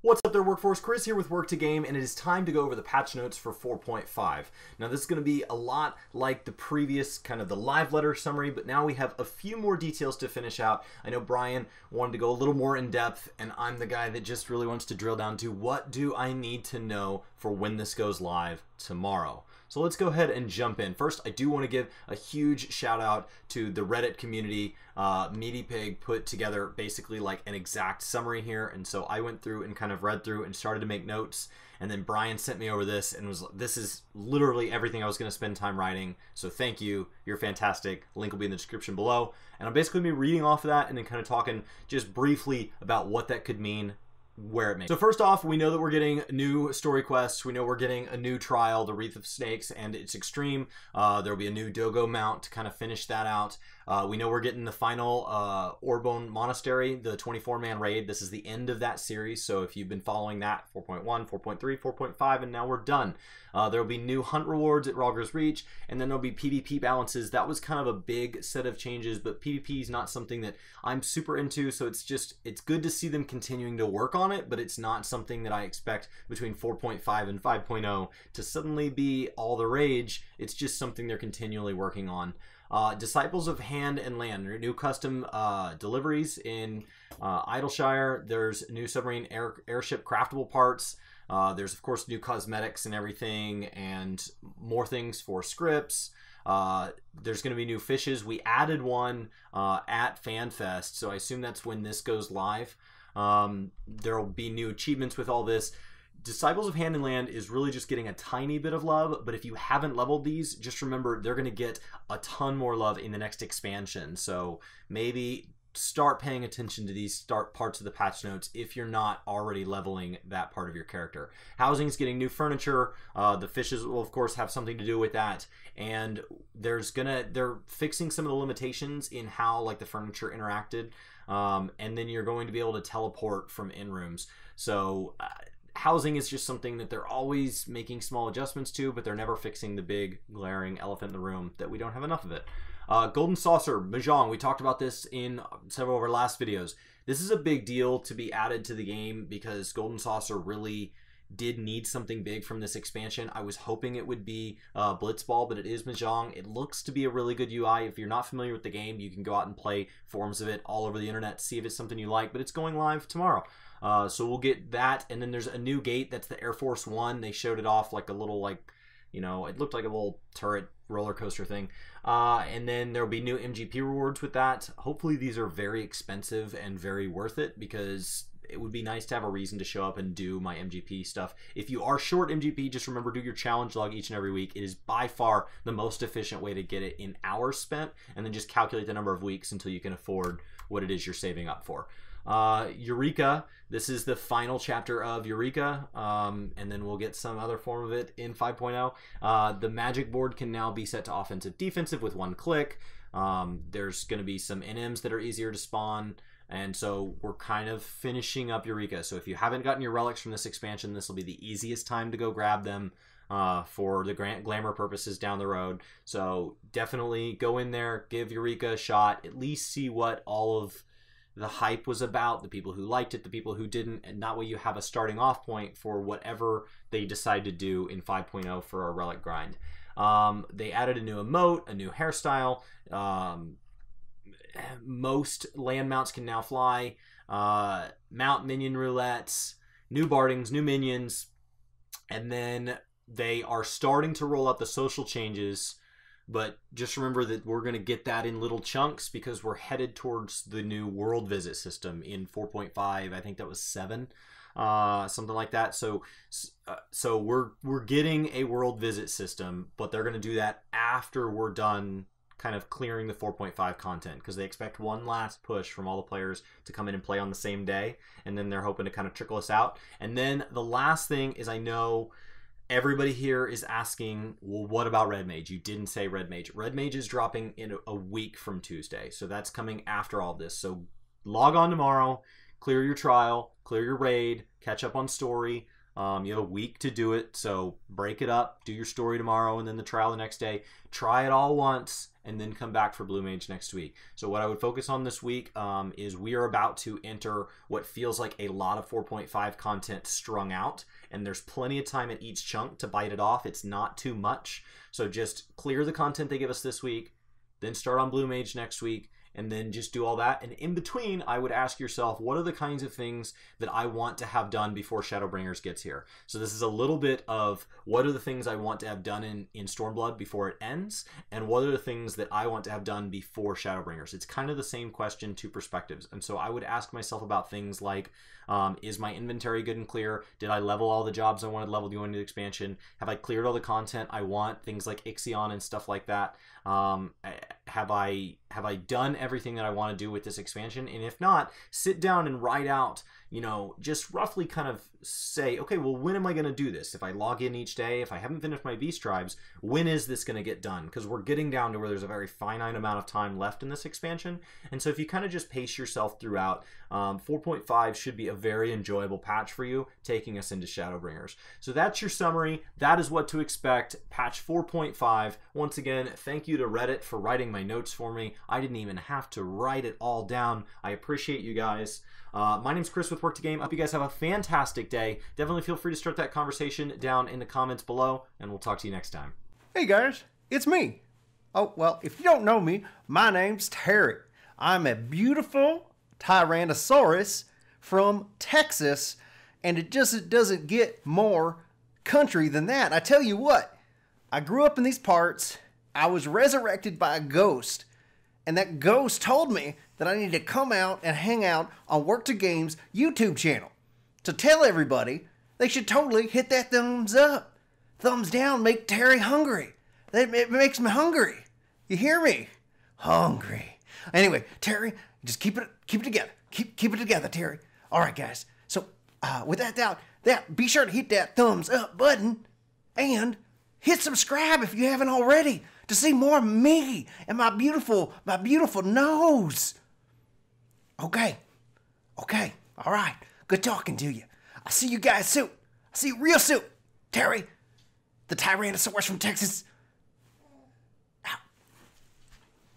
What's up there, Workforce? Chris here with Work To Game, and it is time to go over the patch notes for 4.5. Now, this is going to be a lot like the previous kind of the live letter summary, but now we have a few more details to finish out. I know Brian wanted to go a little more in depth, and I'm the guy that just really wants to drill down to what do I need to know for when this goes live tomorrow. So let's go ahead and jump in. First, I do want to give a huge shout out to the Reddit community. Meaty Pig put together basically like an exact summary here, and so I went through and kind of read through and started to make notes, and then Brian sent me over this and was, this is literally everything I was going to spend time writing, so thank you, you're fantastic. Link will be in the description below, and I'll basically be reading off of that and then kind of talking just briefly about what that could mean, where it may. So first off, we know that we're getting new story quests. We know we're getting a new trial, the Wreath of Snakes, and it's extreme. There'll be a new Dogo mount to kind of finish that out. We know we're getting the final Orbone Monastery, the 24-man raid. This is the end of that series, so if you've been following that, 4.1, 4.3, 4.5, and now we're done. There'll be new hunt rewards at Rogger's Reach, and then there'll be PvP balances. That was kind of a big set of changes, but PvP is not something that I'm super into, so it's good to see them continuing to work on it, but it's not something that I expect between 4.5 and 5.0 to suddenly be all the rage. It's just something they're continually working on. Disciples of Hand and Land, new custom deliveries in Idleshire. There's new submarine airship craftable parts. There's of course new cosmetics and everything, and more things for scripts. There's going to be new fishes. We added one at FanFest, so I assume that's when this goes live. There will be new achievements with all this. Disciples of Hand and Land is really just getting a tiny bit of love, but if you haven't leveled these, just remember they're going to get a ton more love in the next expansion. So maybe start paying attention to these parts of the patch notes if you're not already leveling that part of your character. Housing is getting new furniture. The fishes will of course have something to do with that, and they're fixing some of the limitations in how like the furniture interacted, and then you're going to be able to teleport from in rooms. So housing is just something that they're always making small adjustments to, but they're never fixing the big glaring elephant in the room that we don't have enough of it. Golden Saucer, Mahjong, we talked about this in several of our last videos. This is a big deal to be added to the game because Golden Saucer really did need something big from this expansion. I was hoping it would be Blitzball, but it is Mahjong. It looks to be a really good UI. If you're not familiar with the game, you can go out and play forums of it all over the internet, see if it's something you like, but it's going live tomorrow. So we'll get that, and then there's a new gate. That's the Air Force One. They showed it off like a little, like, you know, it looked like a little turret roller coaster thing. And then there'll be new MGP rewards with that. Hopefully these are very expensive and very worth it, because it would be nice to have a reason to show up and do my MGP stuff. If you are short MGP, just remember, do your challenge log each and every week. It is by far the most efficient way to get it in hours spent, and then just calculate the number of weeks until you can afford what it is you're saving up for. Eureka, this is the final chapter of Eureka, and then we'll get some other form of it in 5.0. The magic board can now be set to offensive defensive with one click. There's going to be some NMs that are easier to spawn, and so we're kind of finishing up Eureka. So if you haven't gotten your relics from this expansion, this will be the easiest time to go grab them for the glamour purposes down the road. So definitely go in there, give Eureka a shot, at least see what all of the hype was about, the people who liked it, the people who didn't, and that way you have a starting off point for whatever they decide to do in 5.0 for a relic grind. They added a new emote, a new hairstyle. Most land mounts can now fly. Mount minion roulettes, new bardings, new minions, and then they are starting to roll out the social changes. But just remember that we're going to get that in little chunks because we're headed towards the new world visit system in 4.5. I think that was 7, something like that. So we're getting a world visit system, but they're going to do that after we're done kind of clearing the 4.5 content, because they expect one last push from all the players to come in and play on the same day, and then they're hoping to kind of trickle us out. And then the last thing is, I know everybody here is asking, well, what about Red Mage? You didn't say Red Mage. Red Mage is dropping in a week from Tuesday, so that's coming after all this. So log on tomorrow, clear your trial, clear your raid, catch up on story, You have a week to do it, so break it up, do your story tomorrow and then the trial the next day. Try it all once and then come back for Blue Mage next week. So what I would focus on this week is we are about to enter what feels like a lot of 4.5 content strung out, and there's plenty of time at each chunk to bite it off. It's not too much. So just clear the content they give us this week, then start on Blue Mage next week, and then just do all that. And in between, I would ask yourself, what are the kinds of things that I want to have done before Shadowbringers gets here? So this is a little bit of what are the things I want to have done in Stormblood before it ends, and what are the things that I want to have done before Shadowbringers? It's kind of the same question, two perspectives. And so I would ask myself about things like, is my inventory good and clear? Did I level all the jobs I wanted leveled going into the expansion? Have I cleared all the content I want? Things like Ixion and stuff like that. Have I done everything that I want to do with this expansion? And if not, sit down and write out, you know, just roughly kind of say, okay, well, when am I going to do this? If I log in each day, if I haven't finished my beast tribes, when is this going to get done? Because we're getting down to where there's a very finite amount of time left in this expansion. And so if you kind of just pace yourself throughout, 4.5 should be a very enjoyable patch for you, taking us into Shadowbringers. So that's your summary. That is what to expect. Patch 4.5. Once again, thank you to Reddit for writing my notes for me. I didn't even have to write it all down. I appreciate you guys. My name's Chris with Work To Game. I hope you guys have a fantastic day. Definitely feel free to start that conversation down in the comments below, and we'll talk to you next time. Hey guys, it's me. Oh, well, if you don't know me, my name's Terry. I'm a beautiful Tyrannosaurus from Texas, and it just doesn't get more country than that. I tell you what, I grew up in these parts. I was resurrected by a ghost, and that ghost told me that I needed to come out and hang out on Work To Game's YouTube channel. To tell everybody, they should totally hit that thumbs up. Thumbs down make Terry hungry. It makes me hungry. You hear me? Hungry. Anyway, Terry, just keep it together. Keep it together, Terry. All right, guys. So, with that, be sure to hit that thumbs up button and hit subscribe if you haven't already to see more of me and my beautiful nose. Okay. All right. Good talking to you. I'll see you guys soon. I'll see you real soon. Terry, the Tyrannosaurus from Texas.